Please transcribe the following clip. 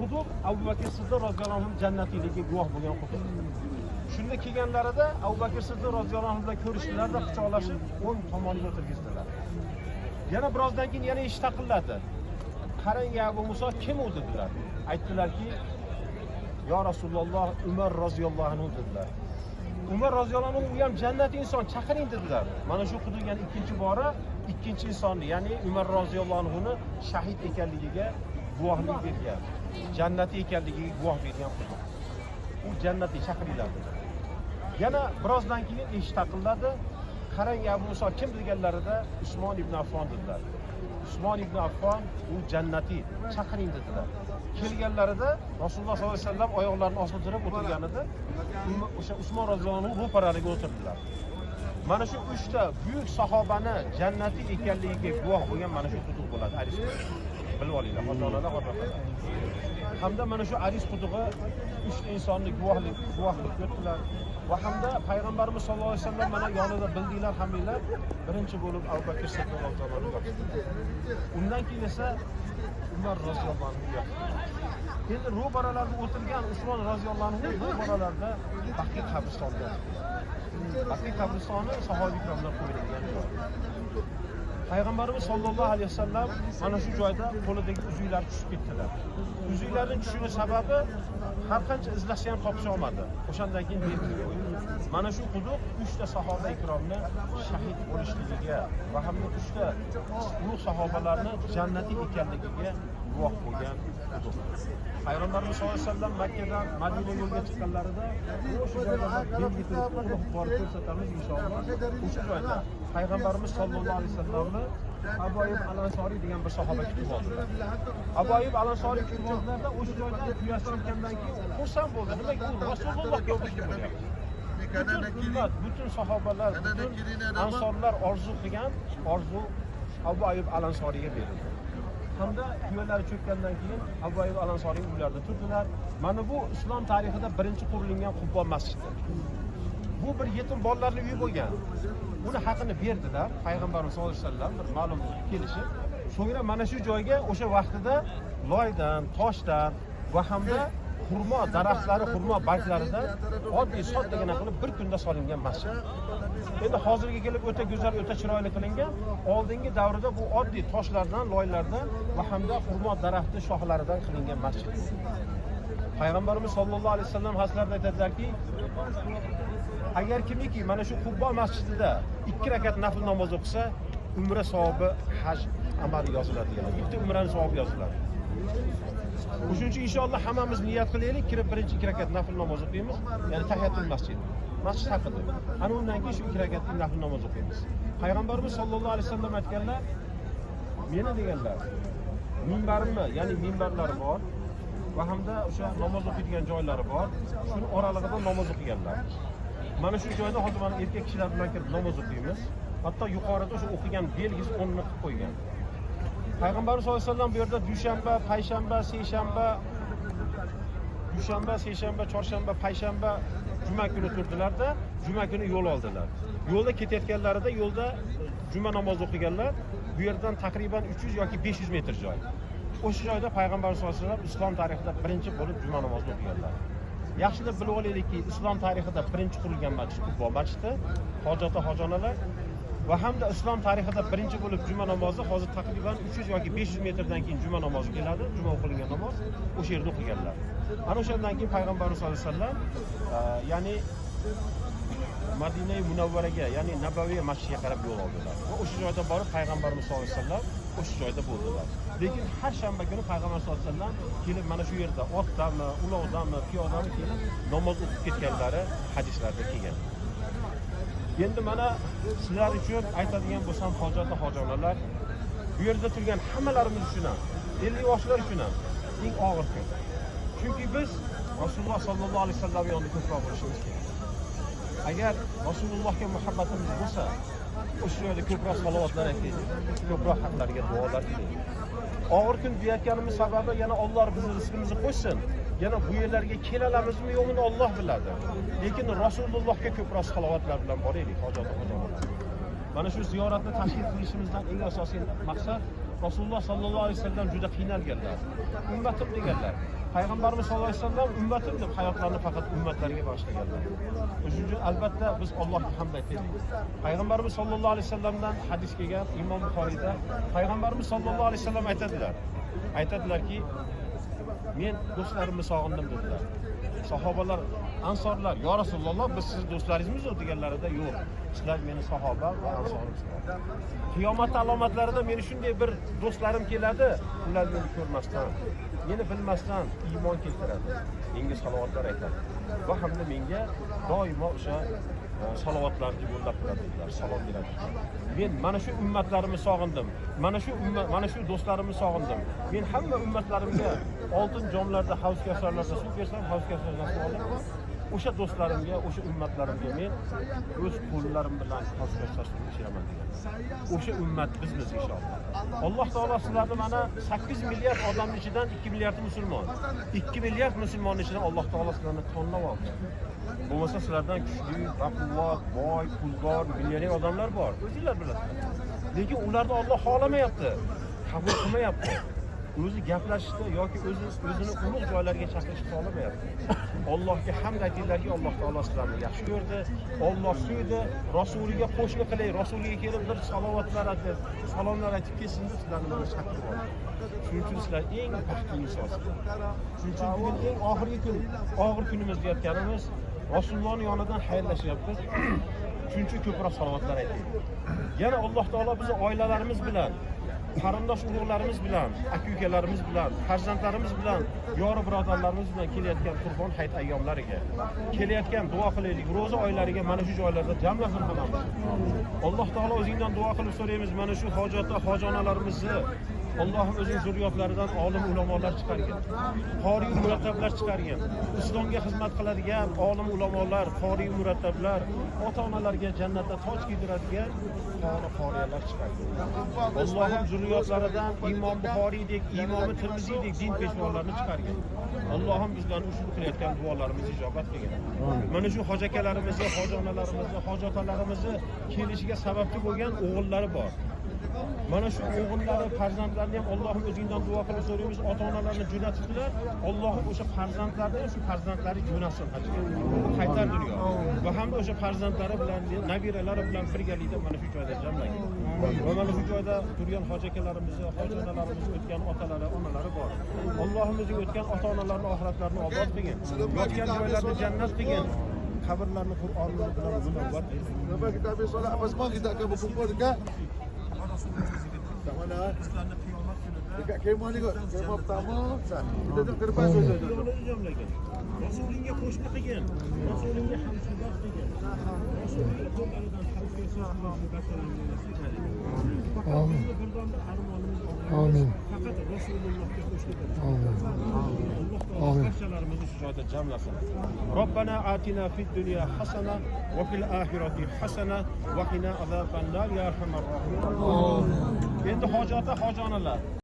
quduq Abu Bakr Siddiq roziyallohu anhu jannatiyligiga guvoh bo'lgan quduq. Shunda kelganlarida Abu Bakr Siddiq roziyallohu anhu bilan ko'rishdilarda, quchoqlashib o'ng tomoniga o'tirgizdilar. Yana birozdan keyin yana eshik taqilladi. Qarang ya Abu Muso, kim u dedilar. Aytdilarki, "Ya Rasululloh, Umar roziyallohu anhu" dedilar. Umar roziyallohu anhu u ham jannatli inson, chaqiring dedilar. Mana shu quduq yana ikkinchi bora ikkinchi insonni, ya'ni Umar roziyallohu anhuni shahid ekanligiga guvohlik bergan. Jannatli ekanligiga guvoh bergan quduq. U jannatli, chaqiringlar dedilar. Yana birozdan keyin eshik taqilladi. Qarang ya Abu Muso, kim deganlarida Usmon ibn Affon dedilar. Usmon ibn Affon u jannati, chaqiring dedilar. Kelganlarida Rasululloh sollallohu alayhi vasallam oyoqlarini ostida turib o'tirganida o'sha Usmon roziyallohu anhu ro'paraliga o'tirdilar. Mana shu 3 ta buyuk sahobani jannati ekanligiga guvoh bo'lgan mana shu quduq bo'ladi. Aris bilib olinglar, xotirlar, xotirlar. Hamda mana shu Aris qudug'i 3 ta insonni guvohlik berdilar. Va hamda payg'ambarimiz sollallohu alayhi vasallam mana yonida bildinglar haminglar birinchi bo'lib Abu Bakr Siddiq roziyallohu anhu yoqdi. Undan keyin esa Umar roziyallohu anhu yoqdi. Endi ro'baralarda o'tirgan Usmon roziyallohu anhu ro'baralarda Baqiy qabristonida. Baqiy qabristoni sahobiy ikromlar qo'yilgan joy. Payg'ambarimiz sollallohu alayhi vasallam mana shu joyda qo'lidagi uzuklar tushib ketdilar. Uzuklarning tushishi sababi har qancha izlashsa ham topisha olmadi. O'shandan keyin mana shu quduq 3 ta sahoba ikromni shahid bo'lishligiga va hamda 3 ta ulug' sahobalarni jannati ekanligiga guvoh bo'lgan quduq. Payg'ambarimiz sollallohu alayhi vasallam Makka dan Madina yo'lga chiqqanlarida o'sha joyda borib ko'rsatamiz inshaalloh. O'sha joyda Payg'ambarimiz sollallohu alayhi vasallamni Abu Ayyub al-Ansoriy degan bir sahoba kutib oldilar. Abu Ayyub al-Ansoriy kutib oldilarda o'sha joyda quyosh chiqqandan keyin xursand bo'ldi. Nimaga u Rasulullohga qo'shilib bo'lyapti. Bütün sahobalar, bütün ansorlar orzu qilgan orzu Abu Ayyub al-Ansoriyga berildi. Hamda kuyovlari cho'kkandan keyin Abu Ayyub al-Ansoriy uylarida turdilar. Mana bu islom tarixida birinchi qurilgan Qubbo masjidi. Bu bir yetim bolalarning uyi bo'lgan. Uni haqini berdilar payg'ambarimiz sollallohu alayhi vasallam bir ma'lum kelishib. So'ngra mana shu joyga o'sha vaqtida loydan, toshdan va hamda xurmo daraxtlari, xurmo barglaridan oddiy soddagina qilib bir kunda solingan masjid. Endi hozirga kelib o'ta go'zal, o'ta chiroyli qilingan. Oldingi davrda bu oddiy toshlardan, loylardan va hamda xurmo daraxti shoxlaridan qilingan masjid. Payg'ambarimiz sollallohu alayhi vasallam hadislarda aytadilarki, agar kimiki mana shu Qubbo masjidida 2 rakat nafl namoz o'qisa, umra savobi haj amali yoziladi. Bitta umraning savobi yoziladi. Shuning uchun inshaalloh hammamiz niyat qilaylik, kirib birinchi 2 rakat nafl namoz o'qiymiz, ya'ni tahiyatul masjid. Masjid haqida. Ana undan keyin shu 2 rakat nafl namoz o'qiymiz. Payg'ambarimiz sollallohu alayhi vasallam aytganlar, meni deganlar, minbarimni, ya'ni minbarlari bor va hamda o'sha namoz o'qiydigan joylari bor. Shuni oralig'ida namoz o'qiganlar. Mana shu joyda hozir mana erkak kishilar bilan kirib namoz o'qiymiz. Hatto yuqorida o'sha o'qigan belgisi o'rnini qilib qo'ygan. Payg'ambarimiz sollallohu alayhi vasallam bu yerda dushanba, payshanba, seshanba, chorshanba, payshanba, juma kuni turdilarda, juma kuni yo'l oldilar. Yo'lda ketayotganlarida yo'lda juma namozi o'qiganlar. Bu yerdan taqriban 300 yoki 500 metr joy. O'sha joyda payg'ambarimiz sollallohu alayhi vasallam islom tarixida birinchi bo'lib juma namozini o'qiganlar. Yaxshilab bilib olaylikki, islom tarixida birinchi qurilgan masjid Qubbo masjidi, hojata hojonalar va hamda islom tarixida birinchi bo'lib juma namozi hozir taqriban 300 yoki 500 metrdan keyin juma namozi keladi. Juma o'qilgan namoz o'sha yerda o'qiganlar. Ana o'shandan keyin payg'ambarimiz sollallohu alayhi vasallam ya'ni Madina Munavvaraga, ya'ni Nabaviy masjidiga qarab yo'l oldilar. Va o'sha joyda borib payg'ambarimiz sollallohu alayhi vasallam o'sha joyda bo'ldilar. Lekin har shanba kuni payg'ambarimiz sollallohu alayhi vasallam kelib mana shu yerda otdami, ulovdami, piyodami kelib namoz o'qib ketganlari hadislarda kelgan. Endi mana sizlar uchun aytadigan bo'lsam hojatli hojonalar bu yerda turgan hammalarimiz uchun ham, 50 yoshlar uchun ham eng og'ir kun. Chunki biz Rasululloh sollallohu alayhi vasallam yonida ko'proq bo'lishimiz kerak. Agar Rasulullohga muhabbatimiz bo'lsa, o'sha joyda ko'proq salovatlar aytaylik, ko'proq haqlarga duolar qilaylik. Og'ir kun deyotganimiz sababi yana Alloh bizning rizqimizni qo'ysin. Yana bu yerlarga kelalamizmi yo'qmi Alloh biladi. Lekin Rasulullohga ko'proq salovatlar bilan boraylik, hojonalar. Mana shu ziyoratni tashkil qilishimizdan eng asosiy maqsad Rasululloh sollallohu alayhi vasallam juda qiynalganlar. Ummatim deganlar. Payg'ambarimiz sollallohu alayhi vasallam ummatim deb hayotlarini faqat ummatlarga bag'ishlaganlar. Shuning uchun albatta biz Allohga hamd aytaylik. Payg'ambarimiz sollallohu alayhi vasallamdan hadis kelgan Imom Buxoriyda Payg'ambarimiz sollallohu alayhi vasallam aytadilarki, men do'stlarimni sog'indim dedilar. Sahobalar, ansorlar, "Ya Rasululloh, biz siz do'stlaringizmi?" deganlarida, "Yo'q, sizlar meni sahoba va ansorimsizlar. Qiyomat alomatlarida meni shunday bir do'stlarim keladi, ular meni ko'rmasdan, meni bilmasdan iymon keltiradi, menga salovatlar aytadi va hamda menga doimo o'sha salovatlarni yo'llab turadilar, salom beradi. Men mana shu ummatlarimni sog'indim. Mana shu do'stlarimni sog'indim. Men hamma ummatlarimga oltin jomlarda, havz kasarlarda suv bersam, havz kasarlardan suv olib, o'sha do'stlarimga, o'sha ummatlarimga men o'z qo'llarim bilan havz kasarlardan ichiraman degan. O'sha ummat bizmiz inshaalloh. Alloh taolo sizlarni mana 8 milliard odamning ichidan 2 milliardi musulmon. 2 milliard musulmonning ichidan Alloh taolo sizlarni tanlab oldi. Bo'lmasa sizlardan kuchli, baquvvat, boy, puldor, millioner odamlar bor. O'zingizlar bilasizlar. Lekin ularni Alloh xolamayapti, qabul qilmayapti. O'zi gaplashishda yoki o'zini ulug' joylarga chaqirishni xolamayapti. Allohga hamd aytinglarki, Alloh taolo sizlarni yaxshi ko'rdi. Alloh suydi, rasuliga qo'shni qilay, rasuliga kelib bir salovatlar aytib, salomlar aytib kelsin deb sizlarni mana chaqirib oldi. Shuning uchun sizlar eng baxtli insonsizlar. Shuning uchun bugun eng oxirgi kun, og'ir kunimiz deyotganimiz Rasulullohning yonidan xayrlashyapmiz. Shuning uchun ko'proq salovatlar aytaylik. Yana Alloh taolo bizni oilalarimiz bilan, qarindosh urug'larimiz bilan, aka-ukalarimiz bilan, farzandlarimiz bilan, yori birodarlarimiz bilan kelayotgan Qurbon hayit ayyomlariga, kelayotgan duo qilaylik, ro'za oylariga mana shu joylarda jamlasin hammamiz. Alloh taolo o'zingdan duo qilib so'raymiz, mana shu hojatda hojonalarimizni Allohim o'zing zurriyotlaridan olim ulamolar chiqargan, qori murattablar chiqargan, islomga xizmat qiladigan olim ulamolar, qori murattablar, ota-onalarga jannatda toj kiydiradigan qoriyalar chiqargan. Allohim zurriyotlaridan Imom Buxoriydek, Imom Tirmiziydek din peshvolarini chiqargan. Allohim bizlarni ushbu qilayotgan duolarimizni ijobat qilgan. Mana shu hojakalarimizni, hojonalarimizni, hojatalarimizni kelishiga sababchi bo'lgan o'g'illari bor. Mana shu o'g'illari, farzandlarni ham Allohim o'zingdan duo qilib so'raymiz, ota-onalarni jo'natibdilar. Allohim o'sha farzandlarni ham shu farzandlari jo'natsin hajga. Qaytar dunyo. Va hamda o'sha farzandlari bilan, nabiralari bilan birgalikda mana shu joyda jamlagan. Va mana shu joyda turgan hojakalarimizni, hojonalarimizni o'tgan otalari, onalari bor. Allohim o'zing o'tgan ota-onalarning oxiratlarini obod qilgin. Yotgan joylarni jannat qilgin. Qabrlarni Qur'on bilan munavvar qilgin. Lepas kita habis solat apa semua, kita akan berkumpul dekat mana? Dekat kemah ni kot. Kemah pertama, kita duduk ke depan saja. Rasulingga qo'shni qilgin. Rasulingga hamsuhbat qilgin. Rasulingga qo'llaridan Amin. Amin. Faqat Rasulullohga qo'shni qilgin. Amin. Barchalarimizni shu joyda jamlasin. Robbana atina fid dunya hasana va fil oxirati hasana va qina azoban nar ya arhamar rohimin. Endi hojata hojonalar